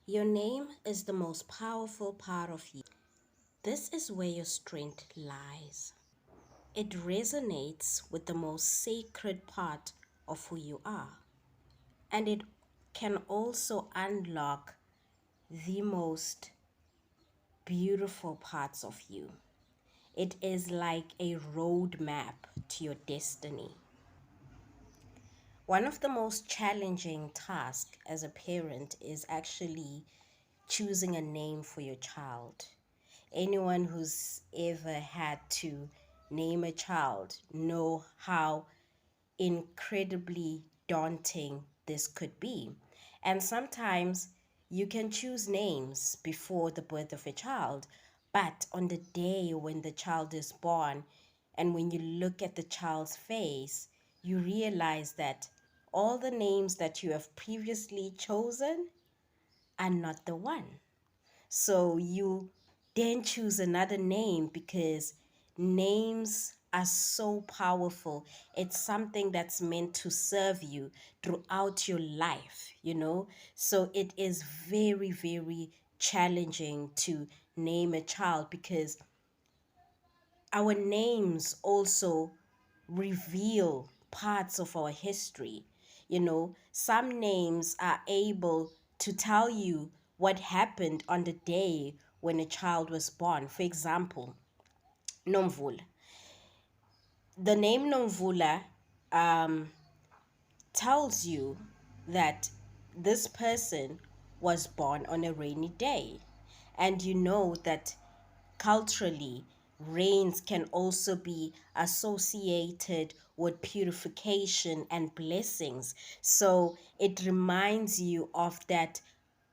Your name is the most powerful part of you. This is where your strength lies. It resonates with the most sacred part of who you are. And it can also unlock the most beautiful parts of you. It is like a roadmap to your destiny. One of the most challenging tasks as a parent is actually choosing a name for your child. Anyone who's ever had to name a child know how incredibly daunting this could be. And sometimes you can choose names before the birth of a child, but on the day when the child is born and when you look at the child's face, you realize that all the names that you have previously chosen are not the one. So you then choose another name because names are so powerful. It's something that's meant to serve you throughout your life. So it is very, very challenging to name a child because our names also reveal parts of our history. Some names are able to tell you what happened on the day when a child was born. For example, Nomvula. The name Nomvula um, tells you that this person was born on a rainy day. And you know that culturally, rains can also be associated with purification and blessings. So it reminds you of that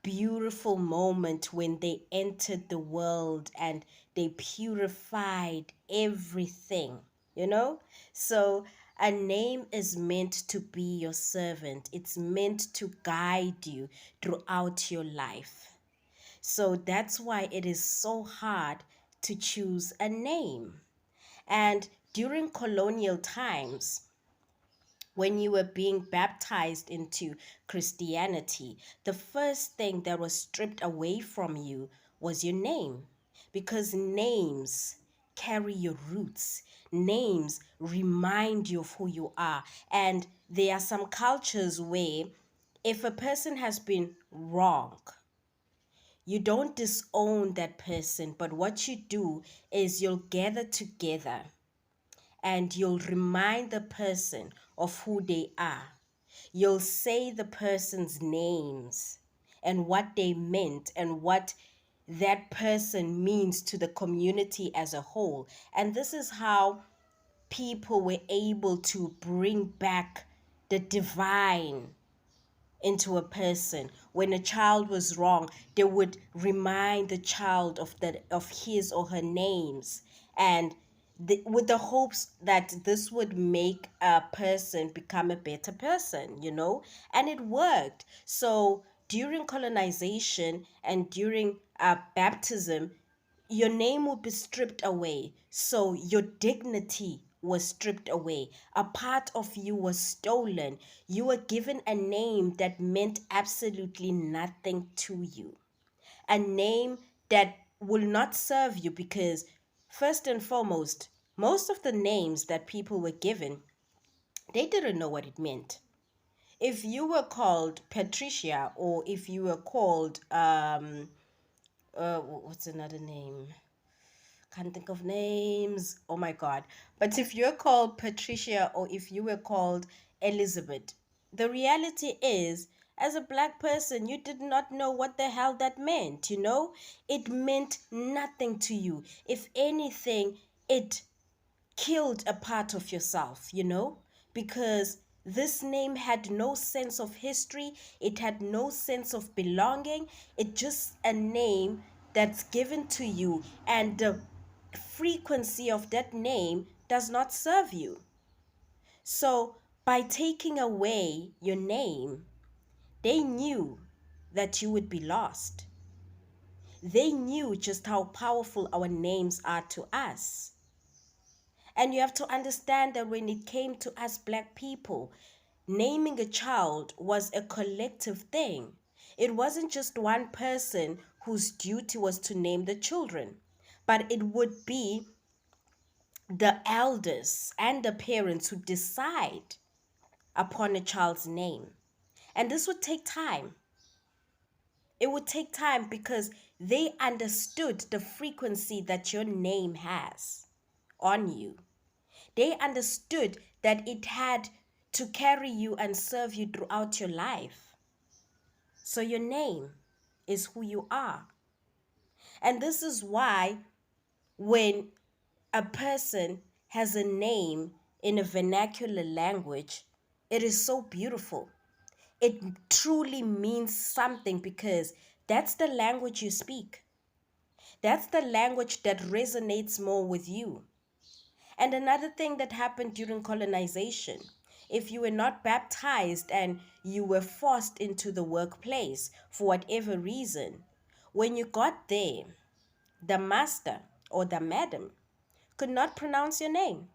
beautiful moment when they entered the world and they purified everything. So a name is meant to be your servant, it's meant to guide you throughout your life. So that's why it is so hard to choose a name. And during colonial times, when you were being baptized into Christianity, the first thing that was stripped away from you was your name. Because names carry your roots, names remind you of who you are. And there are some cultures where if a person has been wrong, you don't disown that person, but what you do is you'll gather together and you'll remind the person of who they are. You'll say the person's names and what they meant and what that person means to the community as a whole. And this is how people were able to bring back the divine into a person. When a child was wrong, they would remind the child of his or her names, and with the hopes that this would make a person become a better person. And it worked. So during colonization and during baptism, your name would be stripped away. So your dignity was stripped away. A part of you was stolen. You were given a name that meant absolutely nothing to you. A name that will not serve you because, first and foremost, most of the names that people were given, they didn't know what it meant. If you were called Patricia, or if you were called, what's another name? Can't think of names. Oh my God. But if you're called Patricia or if you were called Elizabeth, the reality is, as a black person, you did not know what the hell that meant. It meant nothing to you. If anything, it killed a part of yourself, because this name had no sense of history, it had no sense of belonging. It just a name that's given to you, and the frequency of that name does not serve you. So by taking away your name, they knew that you would be lost. They knew just how powerful our names are to us. And you have to understand that when it came to us black people, naming a child was a collective thing. It wasn't just one person whose duty was to name the children, but it would be the elders and the parents who decide upon a child's name. And this would take time. It would take time because they understood the frequency that your name has on you. They understood that it had to carry you and serve you throughout your life. So your name is who you are. And this is why when a person has a name in a vernacular language, it is so beautiful. It truly means something because that's the language you speak. That's the language that resonates more with you. And another thing that happened during colonization, if you were not baptized and you were forced into the workplace for whatever reason, when you got there, the master or the madam could not pronounce your name.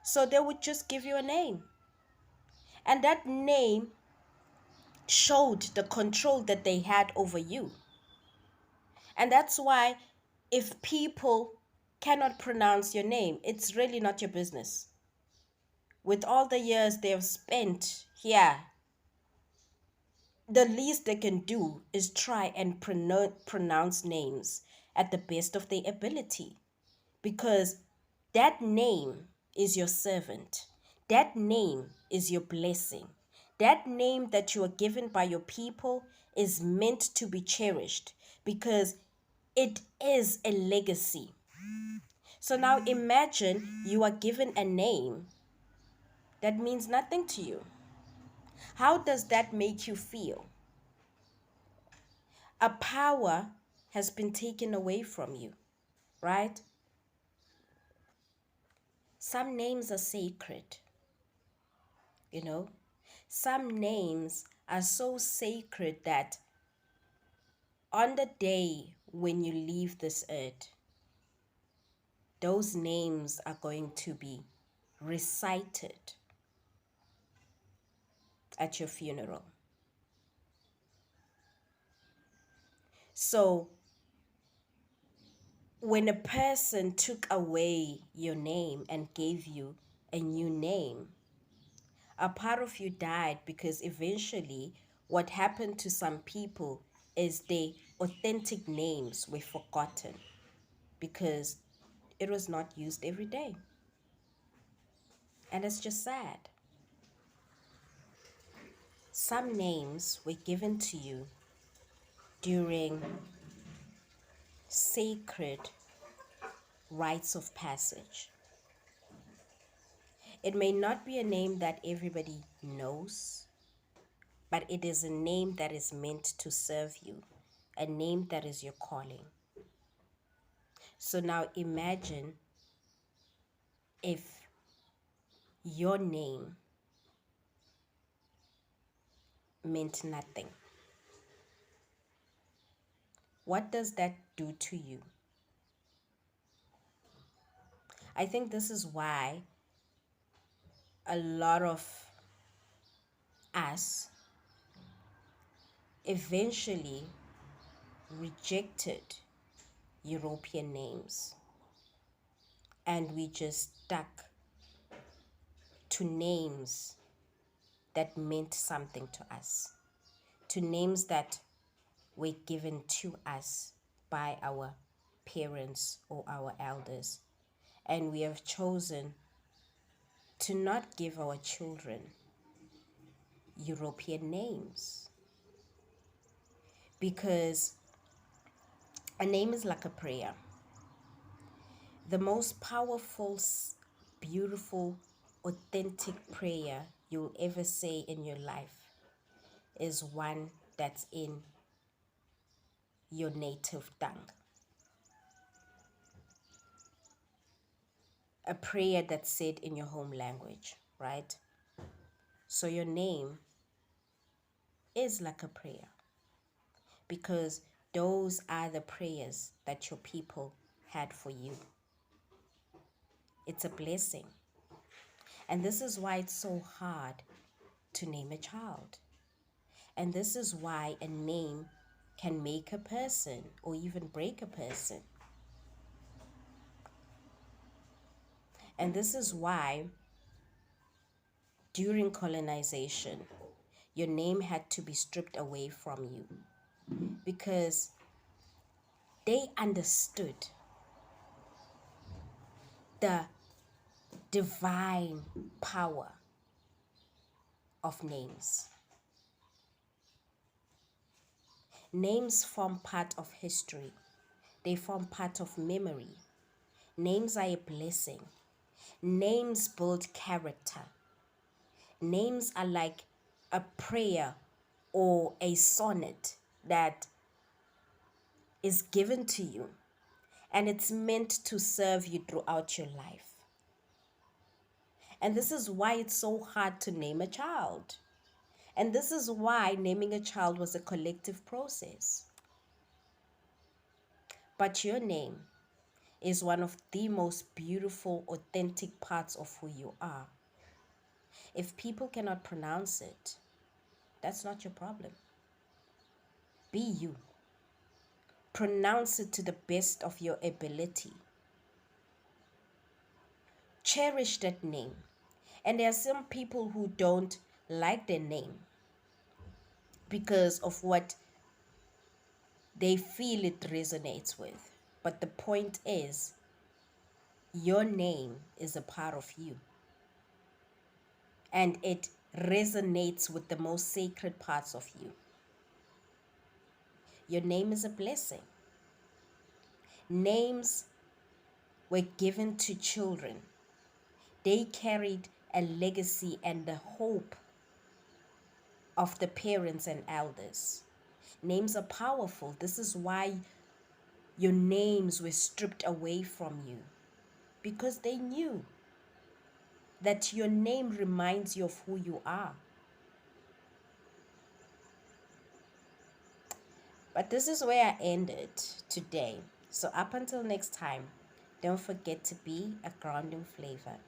So they would just give you a name. And that name showed the control that they had over you. And that's why if people cannot pronounce your name, it's really not your business. With all the years they have spent here, the least they can do is try and pronounce names at the best of their ability. Because that name is your servant. That name is your blessing. That name that you are given by your people is meant to be cherished because it is a legacy. So now imagine you are given a name that means nothing to you. How does that make you feel? A power has been taken away from you, right? Some names are sacred, you know. Some names are so sacred that on the day when you leave this earth, those names are going to be recited at your funeral. So when a person took away your name and gave you a new name, a part of you died because eventually what happened to some people is their authentic names were forgotten because it was not used every day. And it's just sad. Some names were given to you during sacred rites of passage. It may not be a name that everybody knows, but it is a name that is meant to serve you, a name that is your calling. So now imagine if your name meant nothing. What does that do to you? I think this is why a lot of us eventually rejected European names and we just stuck to names that meant something to us, to names that were given to us by our parents or our elders. And we have chosen to not give our children European names because a name is like a prayer. The most powerful, beautiful, authentic prayer you'll ever say in your life is one that's in your native tongue. A prayer that's said in your home language, right? So your name is like a prayer because those are the prayers that your people had for you. It's a blessing. And this is why it's so hard to name a child. And this is why a name can make a person or even break a person. And this is why during colonization, your name had to be stripped away from you because they understood the divine power of names. Names form part of history, they form part of memory. Names are a blessing. Names build character. Names are like a prayer or a sonnet that is given to you, and it's meant to serve you throughout your life. And this is why it's so hard to name a child. And this is why naming a child was a collective process. But your name is one of the most beautiful, authentic parts of who you are. If people cannot pronounce it, that's not your problem. Be you. Pronounce it to the best of your ability. Cherish that name. And there are some people who don't like their name because of what they feel it resonates with. But the point is, your name is a part of you. And it resonates with the most sacred parts of you. Your name is a blessing. Names were given to children. They carried a legacy and the hope of the parents and elders. Names are powerful. This is why your names were stripped away from you, because they knew that your name reminds you of who you are. But this is where I ended today. So up until next time, don't forget to be a grounding flavor.